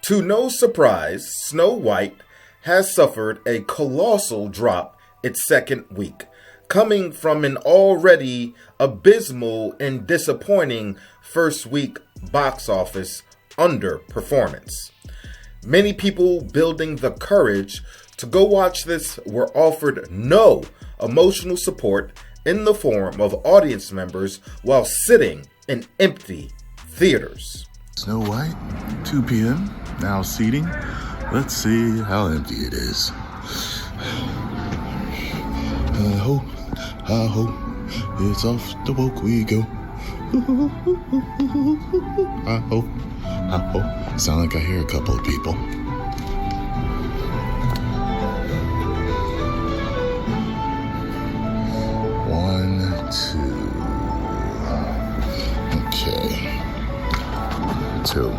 To no surprise, Snow White has suffered a colossal drop its second week, coming from an already abysmal and disappointing first week box office underperformance. Many people building the courage to go watch this were offered no emotional support in the form of audience members while sitting in empty theaters. Snow White, 2 p.m., now seating. Let's see how empty it is. I hope it's off the woke we go. I hope. Sound like I hear a couple of people. One, two. Okay. 2.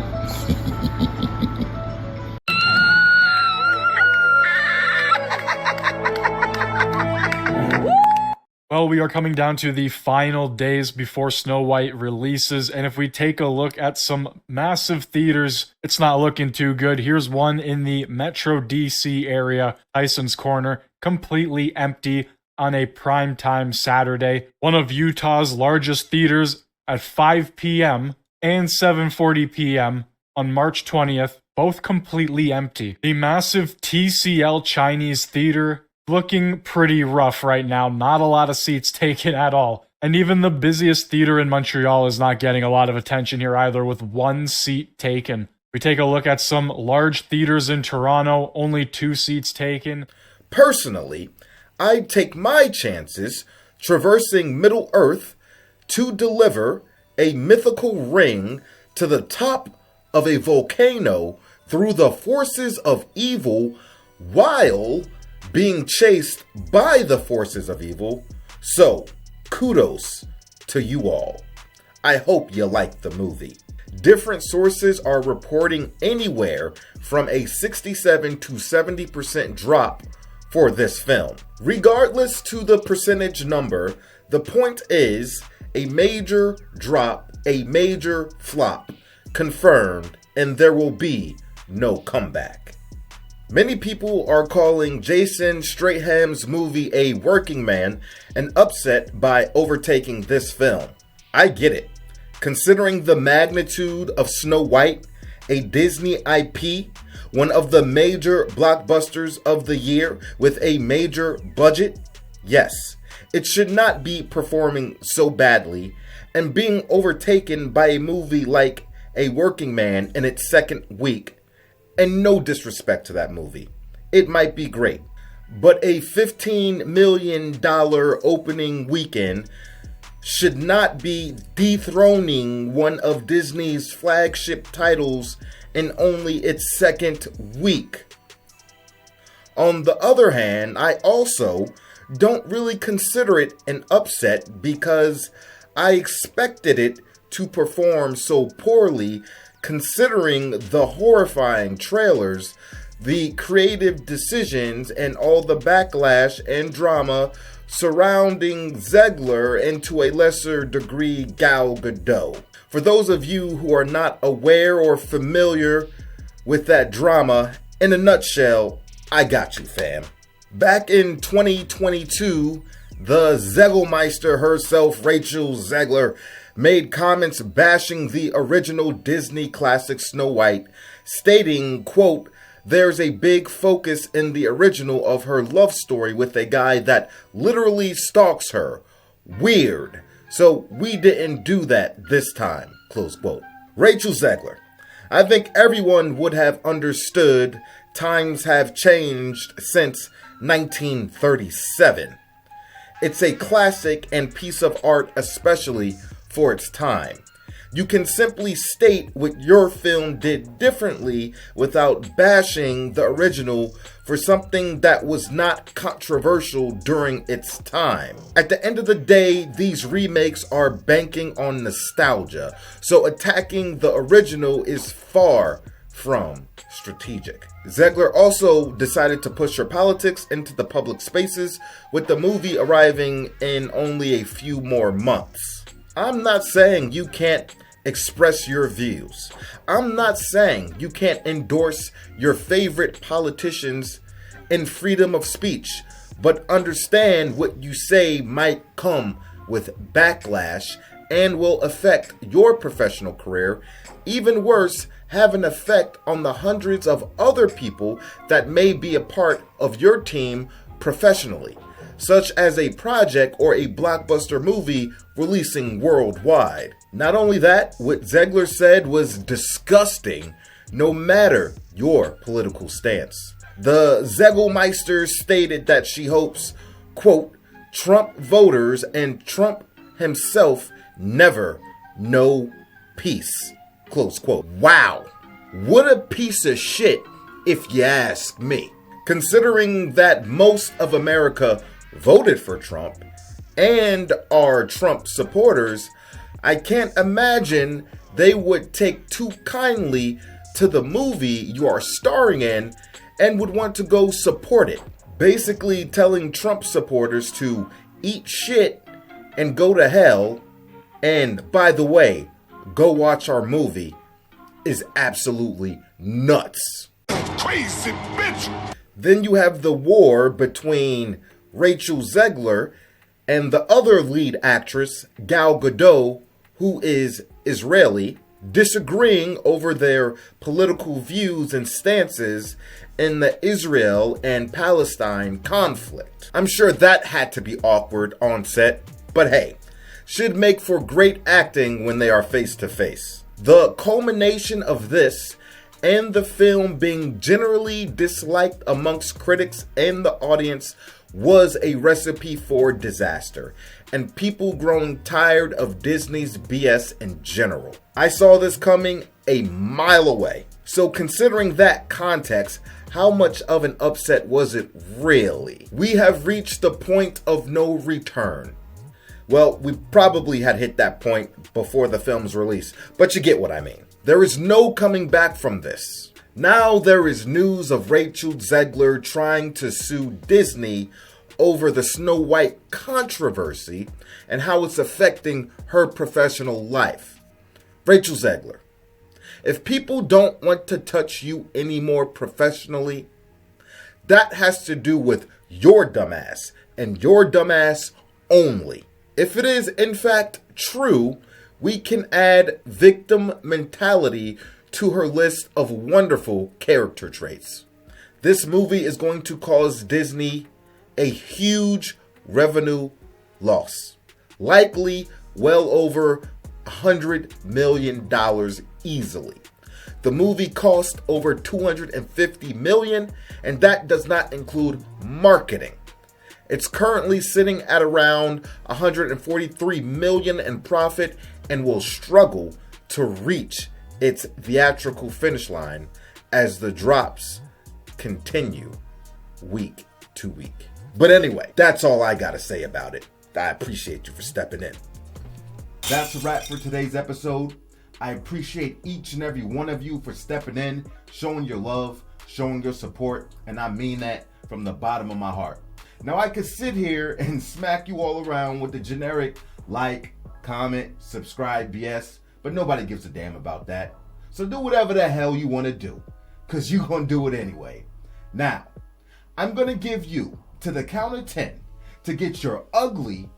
Well, we are coming down to the final days before Snow White releases, and if we take a look at some massive theaters, it's not looking too good. Here's one in the Metro DC area, Tyson's Corner, completely empty on a primetime Saturday. One of Utah's largest theaters at 5 p.m. and 7:40 p.m. on March 20th, both completely empty. The massive TCL Chinese Theater looking pretty rough right now. Not a lot of seats taken at all. And even the busiest theater in Montreal is not getting a lot of attention here either, with 1 seat taken. We take a look at some large theaters in Toronto, only 2 seats taken. Personally, I'd take my chances traversing Middle Earth to deliver a mythical ring to the top of a volcano through the forces of evil while being chased by the forces of evil. So, kudos to you all. I hope you like the movie. Different sources are reporting anywhere from a 67 to 70% drop for this film. Regardless to the percentage number, the point is a major drop, a major flop, confirmed, and there will be no comeback. Many people are calling Jason Statham's movie A Working Man and upset by overtaking this film. I get it. Considering the magnitude of Snow White, a Disney IP, one of the major blockbusters of the year with a major budget, yes, it should not be performing so badly and being overtaken by a movie like A Working Man in its second week. And no disrespect to that movie. It might be great. But a $15 million opening weekend should not be dethroning one of Disney's flagship titles in only its second week. On the other hand, I also don't really consider it an upset because I expected it to perform so poorly, considering the horrifying trailers, the creative decisions, and all the backlash and drama surrounding Zegler, and to a lesser degree Gal Gadot. For those of you who are not aware or familiar with that drama, in a nutshell, I got you, fam. Back in 2022, the Zegelmeister herself, Rachel Zegler, made comments bashing the original Disney classic Snow White, stating, quote, "There's a big focus in the original of her love story with a guy that literally stalks her. Weird. So we didn't do that this time," close quote. Rachel Zegler, I think everyone would have understood times have changed since 1937. It's a classic and piece of art, especially for its time. You can simply state what your film did differently without bashing the original for something that was not controversial during its time. At the end of the day, these remakes are banking on nostalgia, so attacking the original is far from strategic. Zegler also decided to push her politics into the public spaces, with the movie arriving in only a few more months. I'm not saying you can't express your views. I'm not saying you can't endorse your favorite politicians in freedom of speech, but understand what you say might come with backlash and will affect your professional career. Even worse, have an effect on the hundreds of other people that may be a part of your team professionally, such as a project or a blockbuster movie releasing worldwide. Not only that, what Zegler said was disgusting, no matter your political stance. The Zegelmeister stated that she hopes, quote, Trump voters and Trump himself never know peace, close quote. Wow, what a piece of shit, if you ask me. Considering that most of America voted for Trump and are Trump supporters, I can't imagine they would take too kindly to the movie you are starring in and would want to go support it. Basically telling Trump supporters to eat shit and go to hell, and by the way, go watch our movie, is absolutely nuts. Crazy bitch! Then you have the war between Rachel Zegler and the other lead actress, Gal Gadot, who is Israeli, disagreeing over their political views and stances in the Israel and Palestine conflict. I'm sure that had to be awkward on set, but hey, should make for great acting when they are face to face. The culmination of this and the film being generally disliked amongst critics and the audience was a recipe for disaster, and people growing tired of Disney's BS in general. I saw this coming a mile away. So considering that context, how much of an upset was it really? We have reached the point of no return. Well, we probably had hit that point before the film's release, but you get what I mean. There is no coming back from this. Now there is news of Rachel Zegler trying to sue Disney over the Snow White controversy and how it's affecting her professional life. Rachel Zegler, if people don't want to touch you anymore professionally, that has to do with your dumbass and your dumbass only. If it is in fact true, we can add victim mentality to her list of wonderful character traits. This movie is going to cause Disney a huge revenue loss. Likely well over $100 million easily. The movie cost over $250 million, and that does not include marketing. It's currently sitting at around $143 million in profit and will struggle to reach its theatrical finish line as the drops continue week to week. But anyway, that's all I gotta say about it. I appreciate you for stepping in. That's a wrap for today's episode. I appreciate each and every one of you for stepping in, showing your love, showing your support, and I mean that from the bottom of my heart. Now I could sit here and smack you all around with the generic like, comment, subscribe BS, but nobody gives a damn about that. So do whatever the hell you want to do, because you're going to do it anyway. Now, I'm going to give you to the count of 10 to get your ugly,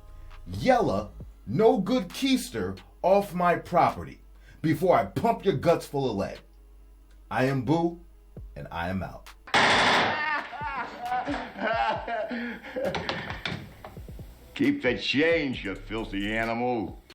yellow, no good keister off my property before I pump your guts full of lead. I am Boo, and I am out. Keep the change, you filthy animal.